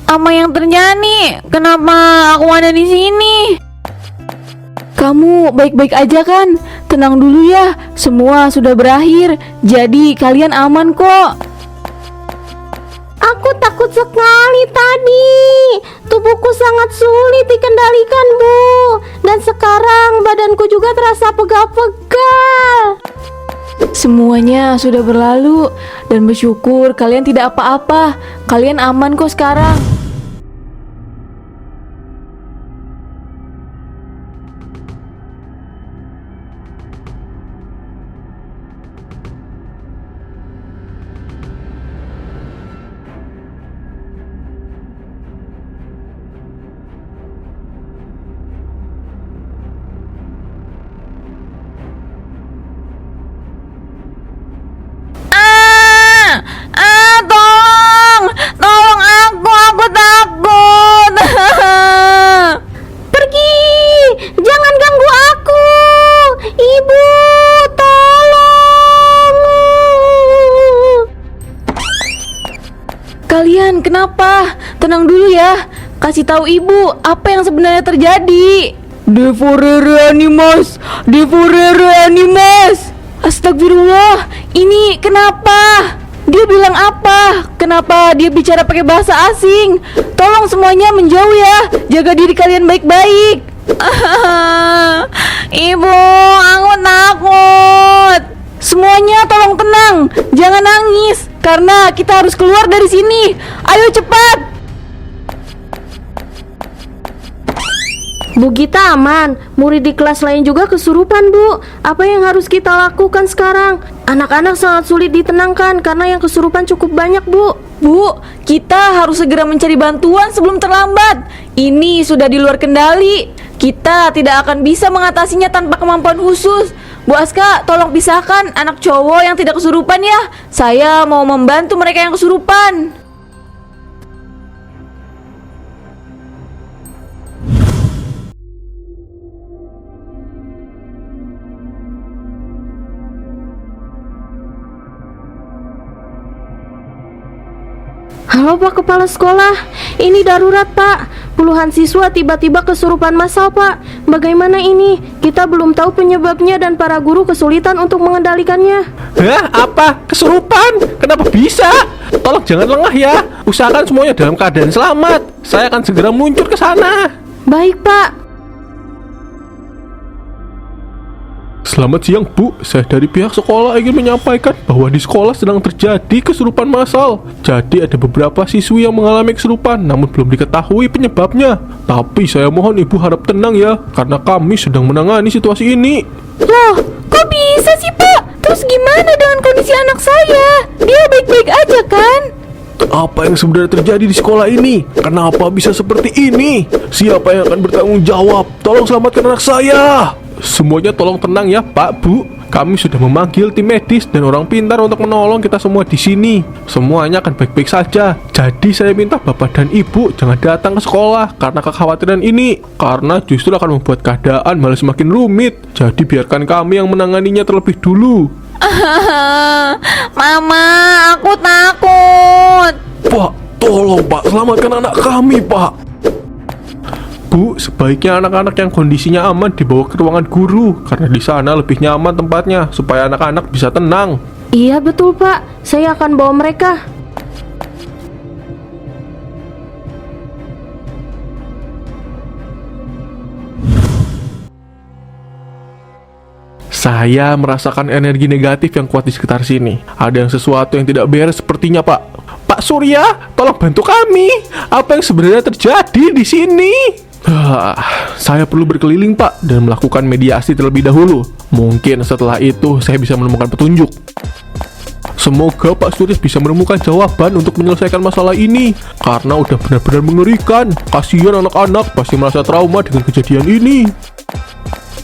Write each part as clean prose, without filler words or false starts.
Apa yang terjadi? Kenapa aku ada di sini? Kamu baik-baik aja kan? Tenang dulu ya, semua sudah berakhir. Jadi kalian aman kok. Aku takut sekali tadi. Tubuhku sangat sulit dikendalikan, Bu. Dan sekarang badanku juga terasa pegal-pegal. Semuanya sudah berlalu dan bersyukur kalian tidak apa-apa. Kalian aman kok sekarang. Tolong aku takut. Pergi! Jangan ganggu aku! Ibu, tolong! Kalian kenapa? Tenang dulu ya. Kasih tahu ibu apa yang sebenarnya terjadi. Devorere animas, devorere animas. Astagfirullah, ini kenapa? Dia bilang apa? Kenapa dia bicara pakai bahasa asing? Tolong semuanya menjauh ya. Jaga diri kalian baik-baik. Ibu, aku takut. Semuanya tolong tenang. Jangan nangis. Karena kita harus keluar dari sini. Ayo cepat. Bu Gita aman, murid di kelas lain juga kesurupan, Bu. Apa yang harus kita lakukan sekarang? Anak-anak sangat sulit ditenangkan karena yang kesurupan cukup banyak, Bu. Bu, kita harus segera mencari bantuan sebelum terlambat. Ini sudah di luar kendali. Kita tidak akan bisa mengatasinya tanpa kemampuan khusus. Bu Aska, tolong pisahkan anak cowok yang tidak kesurupan ya. Saya mau membantu mereka yang kesurupan. Halo Pak Kepala Sekolah, ini darurat Pak. Puluhan siswa tiba-tiba kesurupan massal Pak. Bagaimana ini? Kita belum tahu penyebabnya dan para guru kesulitan untuk mengendalikannya. Hah? Apa? Kesurupan? Kenapa bisa? Tolong jangan lengah ya. Usahakan semuanya dalam keadaan selamat. Saya akan segera meluncur ke sana. Baik Pak. Selamat siang Bu, saya dari pihak sekolah ingin menyampaikan bahwa di sekolah sedang terjadi kesurupan massal. Jadi ada beberapa siswi yang mengalami kesurupan namun belum diketahui penyebabnya. Tapi saya mohon Ibu harap tenang ya, karena kami sedang menangani situasi ini. Loh, kok bisa sih Pak? Terus gimana dengan kondisi anak saya? Dia baik-baik aja kan? Apa yang sebenarnya terjadi di sekolah ini? Kenapa bisa seperti ini? Siapa yang akan bertanggung jawab? Tolong selamatkan anak saya. Semuanya tolong tenang ya Pak, Bu. Kami sudah memanggil tim medis dan orang pintar untuk menolong kita semua di sini. Semuanya akan baik-baik saja. Jadi saya minta Bapak dan Ibu jangan datang ke sekolah karena kekhawatiran ini. Karena justru akan membuat keadaan malah semakin rumit. Jadi biarkan kami yang menanganinya terlebih dulu. Mama, aku takut. Pak, tolong Pak, selamatkan anak kami Pak. Bu, sebaiknya anak-anak yang kondisinya aman dibawa ke ruangan guru karena di sana lebih nyaman tempatnya supaya anak-anak bisa tenang. Iya betul Pak, saya akan bawa mereka. Saya merasakan energi negatif yang kuat di sekitar sini. Ada yang sesuatu yang tidak beres sepertinya Pak. Pak Surya, tolong bantu kami. Apa yang sebenarnya terjadi di sini? Saya perlu berkeliling Pak dan melakukan mediasi terlebih dahulu. Mungkin setelah itu saya bisa menemukan petunjuk. Semoga Pak Surya bisa menemukan jawaban untuk menyelesaikan masalah ini. Karena udah benar-benar mengerikan. Kasihan anak-anak pasti merasa trauma dengan kejadian ini.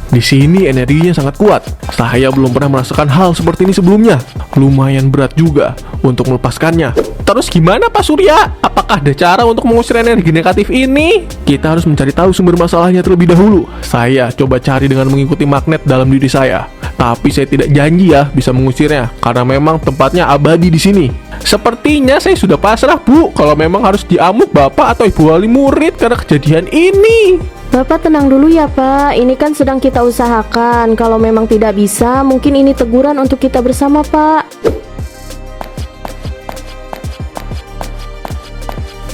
Di sini energinya sangat kuat. Saya belum pernah merasakan hal seperti ini sebelumnya. Lumayan berat juga untuk melepaskannya. Terus gimana Pak Surya? Apakah ada cara untuk mengusir energi negatif ini? Kita harus mencari tahu sumber masalahnya terlebih dahulu. Saya coba cari dengan mengikuti magnet dalam diri saya. Tapi saya tidak janji ya bisa mengusirnya, karena memang tempatnya abadi di sini. Sepertinya saya sudah pasrah, Bu, kalau memang harus diamuk Bapak atau Ibu wali murid karena kejadian ini. Bapak tenang dulu ya Pak, ini kan sedang kita usahakan. Kalau memang tidak bisa, mungkin ini teguran untuk kita bersama Pak.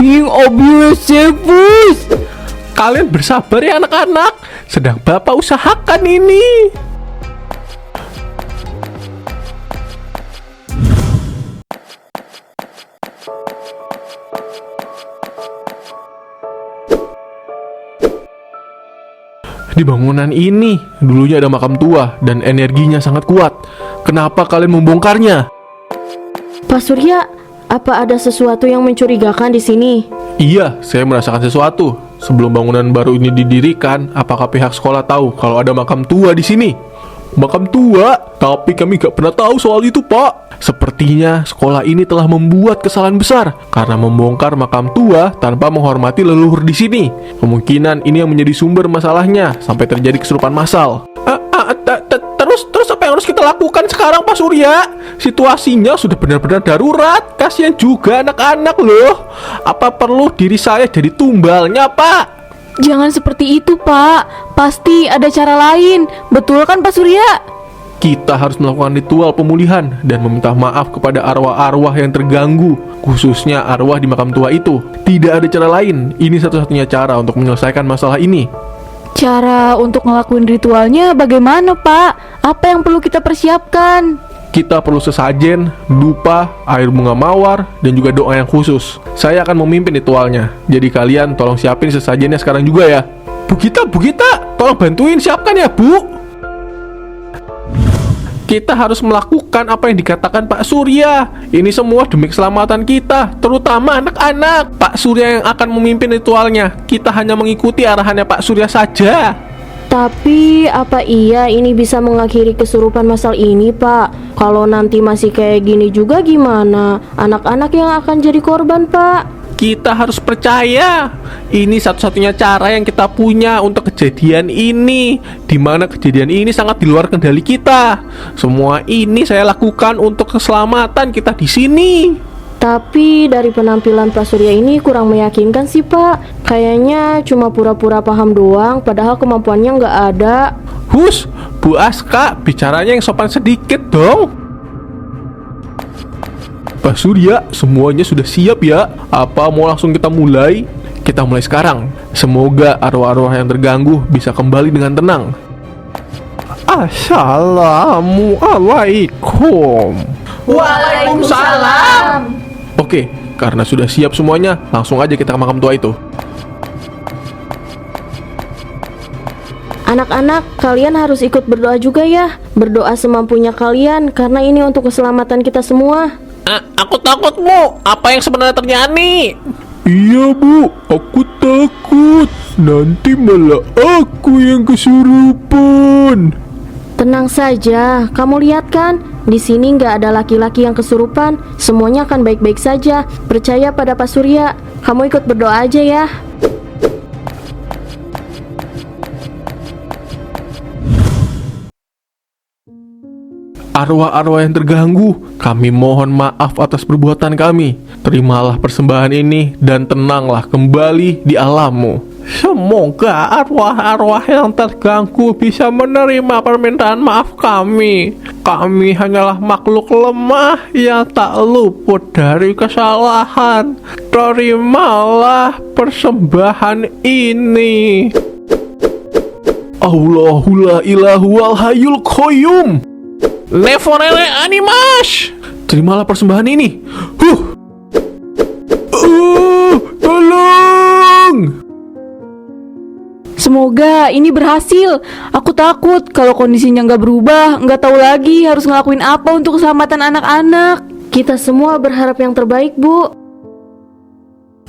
Yang obvious, Bus. Kalian bersabar ya anak-anak, sedang Bapak usahakan ini. Di bangunan ini, dulunya ada makam tua dan energinya sangat kuat. Kenapa kalian membongkarnya? Pak Surya, apa ada sesuatu yang mencurigakan di sini? Iya, saya merasakan sesuatu. Sebelum bangunan baru ini didirikan, apakah pihak sekolah tahu kalau ada makam tua di sini? Makam tua? Tapi kami gak pernah tahu soal itu, Pak. Sepertinya sekolah ini telah membuat kesalahan besar karena membongkar makam tua tanpa menghormati leluhur di sini. Kemungkinan ini yang menjadi sumber masalahnya sampai terjadi kesurupan massal. Terus apa yang harus kita lakukan sekarang, Pak Surya? Situasinya sudah benar-benar darurat. Kasihan juga anak-anak loh. Apa perlu diri saya jadi tumbalnya, Pak? Jangan seperti itu, Pak. Pasti ada cara lain. Betul kan, Pak Surya? Kita harus melakukan ritual pemulihan dan meminta maaf kepada arwah-arwah yang terganggu, khususnya arwah di makam tua itu. Tidak ada cara lain. Ini satu-satunya cara untuk menyelesaikan masalah ini. Cara untuk ngelakuin ritualnya bagaimana, Pak? Apa yang perlu kita persiapkan? Kita perlu sesajen, dupa, air bunga mawar, dan juga doa yang khusus. Saya akan memimpin ritualnya. Jadi kalian tolong siapin sesajennya sekarang juga ya. Bu Gita, tolong bantuin siapkan ya, Bu. Kita harus melakukan apa yang dikatakan Pak Surya. Ini semua demi keselamatan kita, terutama anak-anak. Pak Surya yang akan memimpin ritualnya. Kita hanya mengikuti arahannya Pak Surya saja. Tapi apa iya ini bisa mengakhiri kesurupan massal ini, Pak? Kalau nanti masih kayak gini juga gimana? Anak-anak yang akan jadi korban, Pak. Kita harus percaya. Ini satu-satunya cara yang kita punya untuk kejadian ini, dimana kejadian ini sangat di luar kendali kita. Semua ini saya lakukan untuk keselamatan kita di sini. Tapi dari penampilan Pak Surya ini kurang meyakinkan sih, Pak. Kayaknya cuma pura-pura paham doang, padahal kemampuannya nggak ada. Hus, Bu Aska, bicaranya yang sopan sedikit dong. Pak Surya, semuanya sudah siap ya? Apa mau langsung kita mulai? Kita mulai sekarang. Semoga arwah-arwah yang terganggu bisa kembali dengan tenang. Assalamualaikum. Waalaikumsalam. Oke, karena sudah siap semuanya, langsung aja kita ke makam tua itu. Anak-anak, kalian harus ikut berdoa juga ya. Berdoa semampunya kalian, karena ini untuk keselamatan kita semua. Aku takut, Bu. Apa yang sebenarnya terjadi? Iya, Bu. Aku takut. Nanti malah aku yang kesurupan. Tenang saja, kamu lihat kan? Di sini nggak ada laki-laki yang kesurupan. Semuanya akan baik-baik saja. Percaya pada Pak Surya. Kamu ikut berdoa aja ya. Arwah-arwah yang terganggu, kami mohon maaf atas perbuatan kami. Terimalah persembahan ini dan tenanglah kembali di alammu. Semoga arwah-arwah yang terganggu bisa menerima permintaan maaf kami. Kami hanyalah makhluk lemah yang tak luput dari kesalahan. Terimalah persembahan ini. Allahu la ilahu wal hayyul qayyum. Neforere Animash, terimalah persembahan ini. Tolong. Semoga ini berhasil. Aku takut kalau kondisinya nggak berubah, nggak tahu lagi harus ngelakuin apa untuk keselamatan anak-anak. Kita semua berharap yang terbaik, Bu.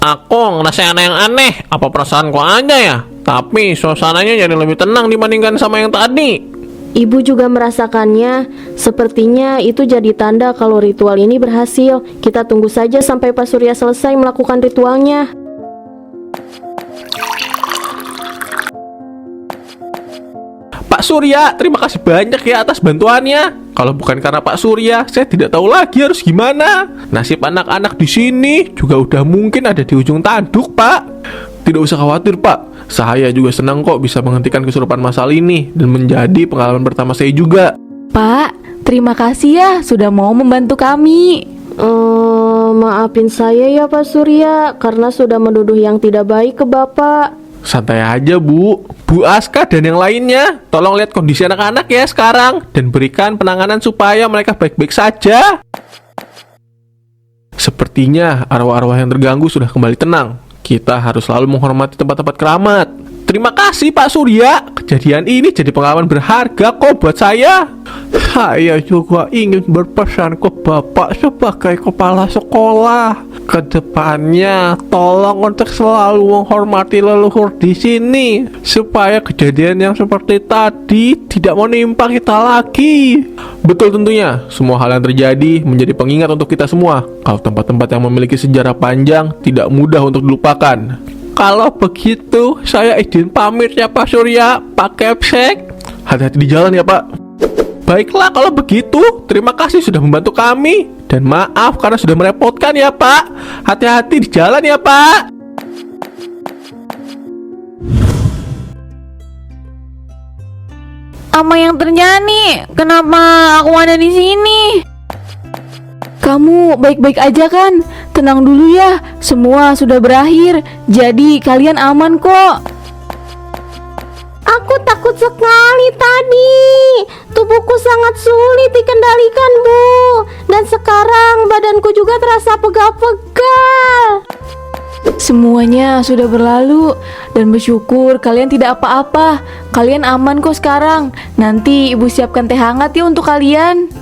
Aku ngerasain ada yang aneh. Apa perasaanku aja ya? tapi suasananya jadi lebih tenang dibandingkan sama yang tadi. Ibu juga merasakannya. Sepertinya itu jadi tanda kalau ritual ini berhasil. Kita tunggu saja sampai Pak Surya selesai melakukan ritualnya. Pak Surya, terima kasih banyak ya atas bantuannya. Kalau bukan karena Pak Surya, saya tidak tahu lagi harus gimana. Nasib anak-anak di sini juga udah mungkin ada di ujung tanduk, Pak. Tidak usah khawatir, Pak. Saya juga senang kok bisa menghentikan kesurupan masal ini dan menjadi pengalaman pertama saya juga. Pak, terima kasih ya sudah mau membantu kami. Maafin saya ya Pak Surya karena sudah menuduh yang tidak baik ke Bapak. Santai aja, Bu. Bu Aska dan yang lainnya, tolong lihat kondisi anak-anak ya sekarang dan berikan penanganan supaya mereka baik-baik saja. Sepertinya arwah-arwah yang terganggu sudah kembali tenang. Kita harus selalu menghormati tempat-tempat keramat. Terima kasih Pak Surya. Kejadian ini jadi pengalaman berharga kok buat saya. Saya juga ingin berpesan ke Bapak sebagai kepala sekolah. Kedepannya tolong untuk selalu menghormati leluhur di sini supaya kejadian yang seperti tadi tidak menimpa kita lagi. Betul tentunya, semua hal yang terjadi menjadi pengingat untuk kita semua. Kalau tempat-tempat yang memiliki sejarah panjang tidak mudah untuk dilupakan. Kalau begitu, saya izin pamit ya Pak Surya, Pak Kepsek. Hati-hati di jalan ya Pak. Baiklah kalau begitu, terima kasih sudah membantu kami. Dan maaf karena sudah merepotkan ya Pak. Hati-hati di jalan ya Pak. Apa yang terjadi? Kenapa aku ada di sini? Kamu baik-baik aja kan? Tenang dulu ya, semua sudah berakhir. Jadi kalian aman kok. Aku takut sekali tadi. Tubuhku sangat sulit dikendalikan, Bu. Dan sekarang badanku juga terasa pegal-pegal. Semuanya sudah berlalu dan bersyukur kalian tidak apa-apa. Kalian aman kok sekarang. Nanti ibu siapkan teh hangat ya untuk kalian.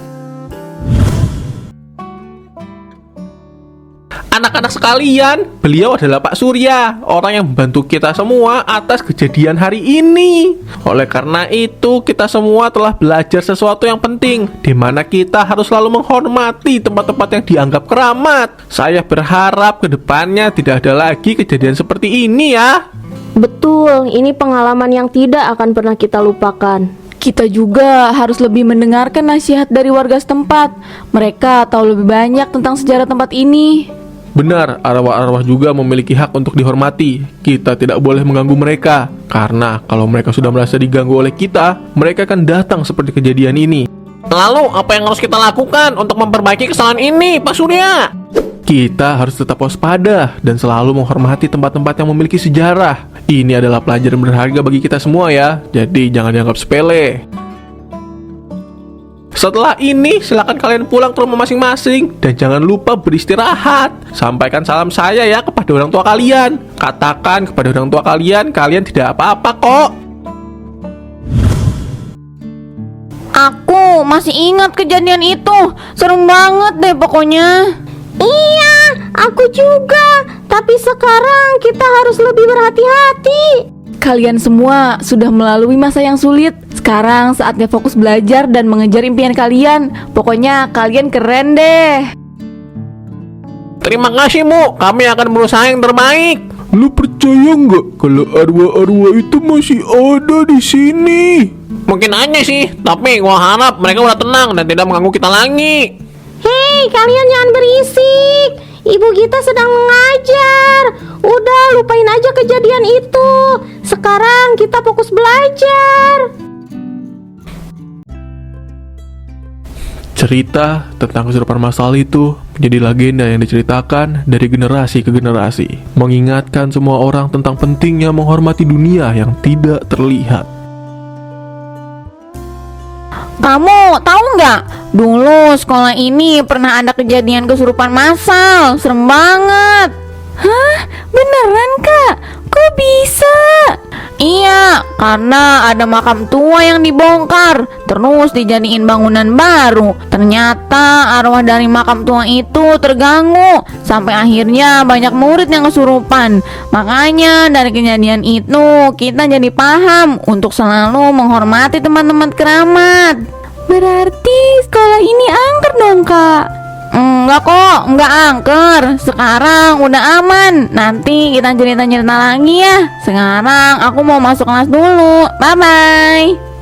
Anak-anak sekalian, beliau adalah Pak Surya, orang yang membantu kita semua atas kejadian hari ini. Oleh karena itu, kita semua telah belajar sesuatu yang penting, di mana kita harus selalu menghormati tempat-tempat yang dianggap keramat. Saya berharap kedepannya tidak ada lagi kejadian seperti ini ya. Betul, ini pengalaman yang tidak akan pernah kita lupakan. Kita juga harus lebih mendengarkan nasihat dari warga setempat. Mereka tahu lebih banyak tentang sejarah tempat ini. Benar, arwah-arwah juga memiliki hak untuk dihormati. Kita tidak boleh mengganggu mereka, karena kalau mereka sudah merasa diganggu oleh kita, mereka akan datang seperti kejadian ini. Lalu, apa yang harus kita lakukan untuk memperbaiki kesalahan ini, Pak Surya? Kita harus tetap waspada dan selalu menghormati tempat-tempat yang memiliki sejarah. Ini adalah pelajaran berharga bagi kita semua ya, jadi jangan dianggap sepele. Setelah ini, silakan kalian pulang ke rumah masing-masing dan jangan lupa beristirahat. Sampaikan salam saya ya kepada orang tua kalian. Katakan kepada orang tua kalian, kalian tidak apa-apa kok. Aku masih ingat kejadian itu. Serem banget deh pokoknya. Iya, aku juga. Tapi sekarang kita harus lebih berhati-hati. Kalian semua sudah melalui masa yang sulit. Sekarang saatnya fokus belajar dan mengejar impian kalian. Pokoknya kalian keren deh. Terima kasih, Bu. Kami akan berusaha yang terbaik. Lu percaya nggak kalau arwah-arwah itu masih ada di sini? Mungkin aja sih, tapi gua harap mereka udah tenang dan tidak mengganggu kita lagi. Hei, kalian jangan berisik. Ibu kita sedang mengajar. Udah, lupain aja kejadian itu. Sekarang kita fokus belajar. Cerita tentang kesurupan masal itu menjadi legenda yang diceritakan dari generasi ke generasi, mengingatkan semua orang tentang pentingnya menghormati dunia yang tidak terlihat. Kamu tahu nggak? Dulu sekolah ini pernah ada kejadian kesurupan massal. Serem banget. Hah? Beneran kak? Kok bisa? Iya, Pak, karena ada makam tua yang dibongkar, terus dijadiin bangunan baru. Ternyata arwah dari makam tua itu terganggu, sampai akhirnya banyak murid yang kesurupan. Makanya dari kejadian itu kita jadi paham untuk selalu menghormati teman-teman keramat. Berarti sekolah ini angker dong, Kak. Enggak kok, enggak angker. Sekarang udah aman. Nanti kita cerita-cerita lagi ya. Sekarang aku mau masuk kelas dulu. Bye-bye.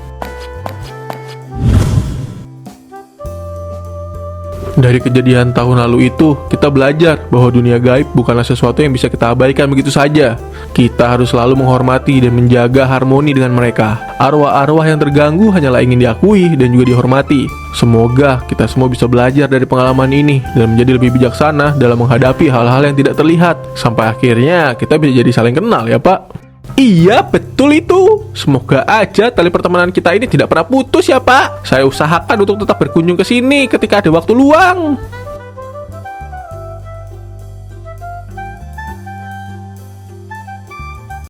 Dari kejadian tahun lalu itu, kita belajar bahwa dunia gaib bukanlah sesuatu yang bisa kita abaikan begitu saja. Kita harus selalu menghormati dan menjaga harmoni dengan mereka. Arwah-arwah yang terganggu hanyalah ingin diakui dan juga dihormati. Semoga kita semua bisa belajar dari pengalaman ini dan menjadi lebih bijaksana dalam menghadapi hal-hal yang tidak terlihat. Sampai akhirnya kita bisa jadi saling kenal ya Pak. Iya, betul itu. Semoga aja tali pertemanan kita ini tidak pernah putus ya Pak. Saya usahakan untuk tetap berkunjung ke sini ketika ada waktu luang.